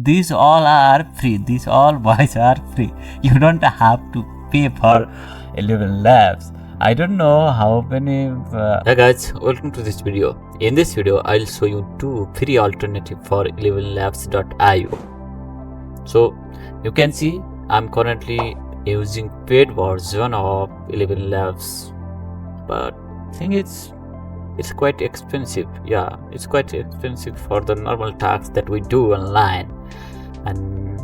these all are free. These all voices are free. You don't have to pay for ElevenLabs. I don't know how many. Hey guys, welcome to this video. In this video, I'll show you two free alternatives for ElevenLabs.io. So you can see I'm currently using paid version of ElevenLabs, but thing is, it's quite expensive. Yeah, it's quite expensive for the normal tasks that we do online, and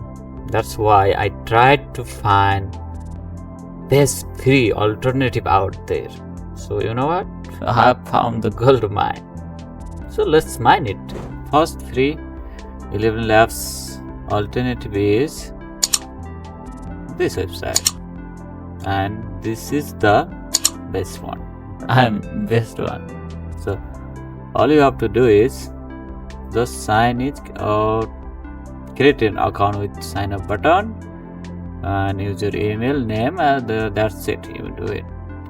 that's why I tried to find best free alternative out there. So you know what, I have found the gold mine, so let's mine it. First free ElevenLabs alternative is this website, and this is the best one. I'm best one. So all you have to do is just sign it or create an account with sign up button and use your email name, and that's it. You do it.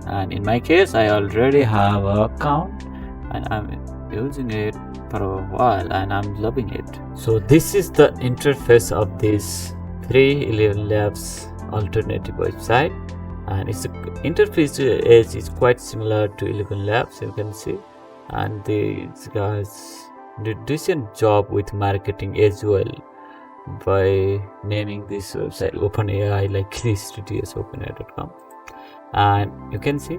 And in my case, I already have an account and I'm using it for a while and I'm loving it. So this is the interface of this free ElevenLabs alternative website, and its interface is quite similar to ElevenLabs, you can see. And these guys did decent job with marketing as well by naming this website OpenAI, like TDS OpenAI.com. And you can see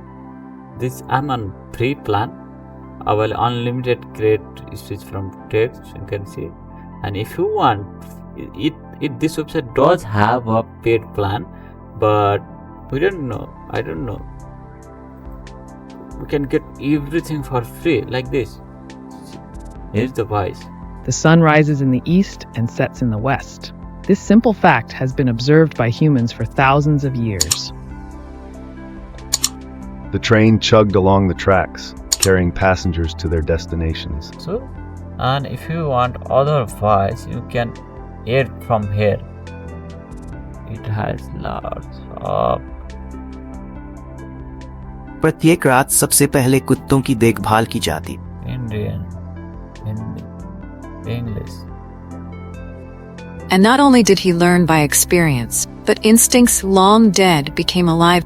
this, I'm on free plan. Our unlimited create speech from text, you can see. And if you want it, this website does have a paid plan, but we don't know. I don't know. We can get everything for free like this. Here's the voice. The sun rises in the east and sets in the west. This simple fact has been observed by humans for thousands of years. The train chugged along the tracks, carrying passengers to their destinations. So, and if you want other voice, you can add from here. It has lots of. प्रत्येक रात सबसे पहले कुत्तों की देखभाल की जाती। Indian, Hindi, English. And not only did he learn by experience, but instincts long dead became alive.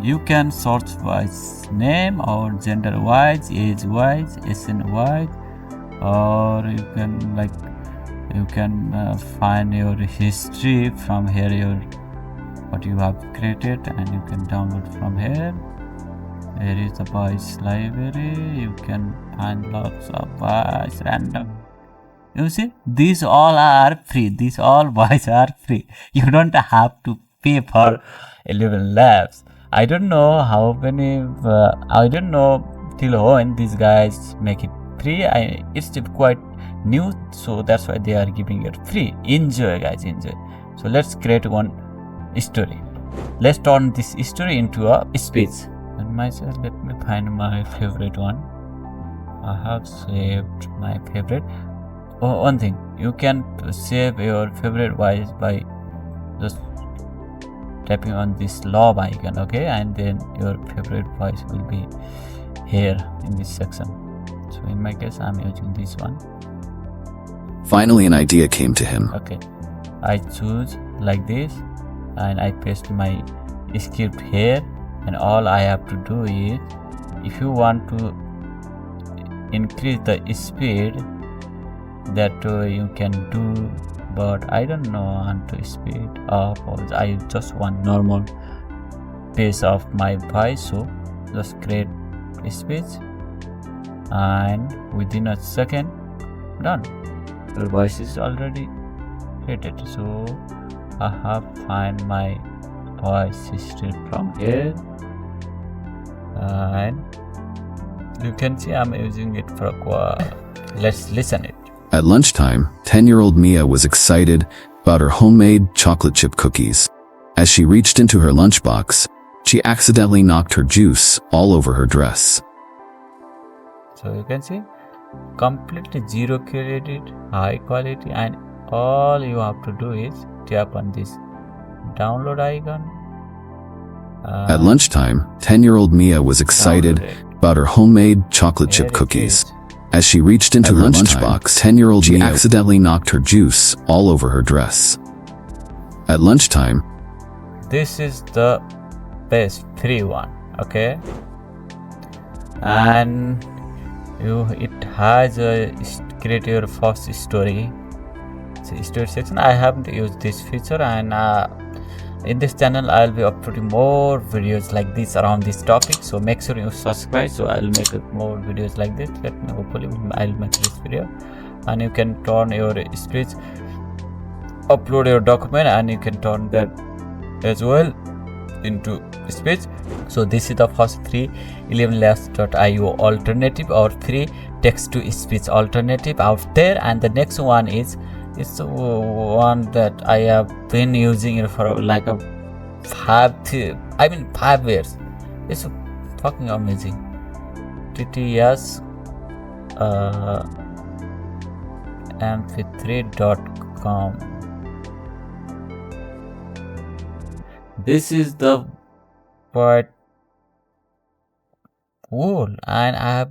You can search wise name or gender wise, age wise, SN wise, or you can find your history from here, what you have created, and you can download from here. Here is the voice library. You can find lots of voice random. You see, these all are free. These all voice are free. You don't have to pay for ElevenLabs. I don't know how many. I don't know till when these guys make it free. It's still quite new, so that's why they are giving it free. Enjoy, guys, enjoy. So let's create one story. Let's turn this story into a speech. And myself, let me find my favorite one. I have saved my favorite. Oh, one thing, you can save your favorite voice by just tapping on this love icon, okay, and then your favorite voice will be here in this section. So in my case, I'm using this one. Finally, an idea came to him. Okay, I choose like this, and I paste my script here, and all I have to do is, if you want to increase the speed, that you can do, but I don't know how to speed up, or I just want normal pace of my voice. So just create a speech, and within a second, done. Your voice is already created. So I have find my voice history from here, and you can see I'm using it for a while. Let's listen it. At lunchtime, 10-year-old Mia was excited about her homemade chocolate chip cookies. As she reached into her lunchbox, she accidentally knocked her juice all over her dress. So you can see, completely zero credit, high quality, and all you have to do is tap on this download icon. At lunchtime, 10-year-old Mia was excited about her homemade chocolate chip cookies. As she reached into her lunchbox, 10-year-old Mia accidentally knocked her juice all over her dress. At lunchtime, this is the best free one, okay? And it has a create your first story. So story section. I haven't used this feature, and in this channel I'll be uploading more videos like this around this topic, so make sure you subscribe. So I'll make more videos like this. Hopefully I'll make this video, and you can turn your speech, upload your document, and you can turn that as well into speech. So this is the first free 11labs.io alternative or free text to speech alternative out there, and the next one is the one that I have been using it for like 5 years. It's fucking amazing. TTS mp3.com. This is the quite cool, and I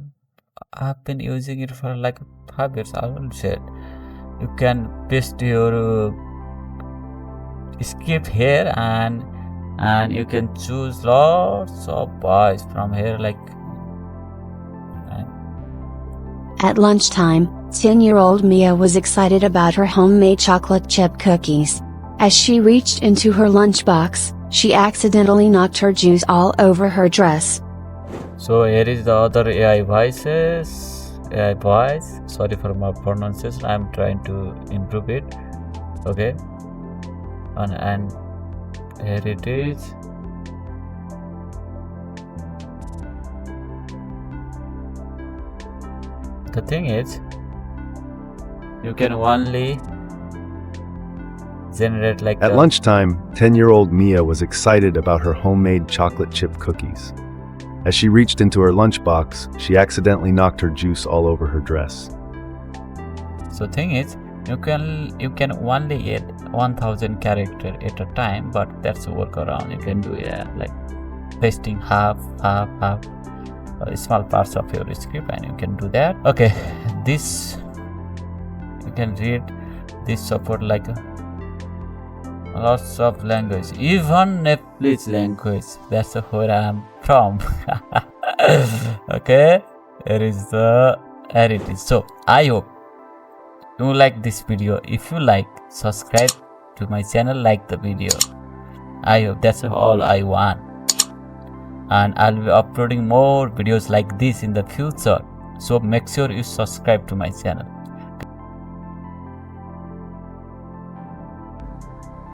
have been using it for like 5 years. I will say it. You can paste your script here, and you can choose lots of voice from here, like. At lunchtime, 10-year-old Mia was excited about her homemade chocolate chip cookies. As she reached into her lunchbox, she accidentally knocked her juice all over her dress. So here is the other AI voices. AI voice. Sorry for my pronunciation. I'm trying to improve it. Okay. And here it is. The thing is, you can only generate like At lunchtime, 10-year-old Mia was excited about her homemade chocolate chip cookies. As she reached into her lunchbox, she accidentally knocked her juice all over her dress. So thing is, you can only add 1000 character at a time, but that's a workaround. You can do like pasting half small parts of your script, and you can do that. Okay, this you can read this support like lots of language, even Nepalese language. That's where I am from. Okay, here is the editing. So I hope you like this video. If you like, subscribe to my channel, like the video. I hope that's all I want, and I'll be uploading more videos like this in the future, so make sure you subscribe to my channel.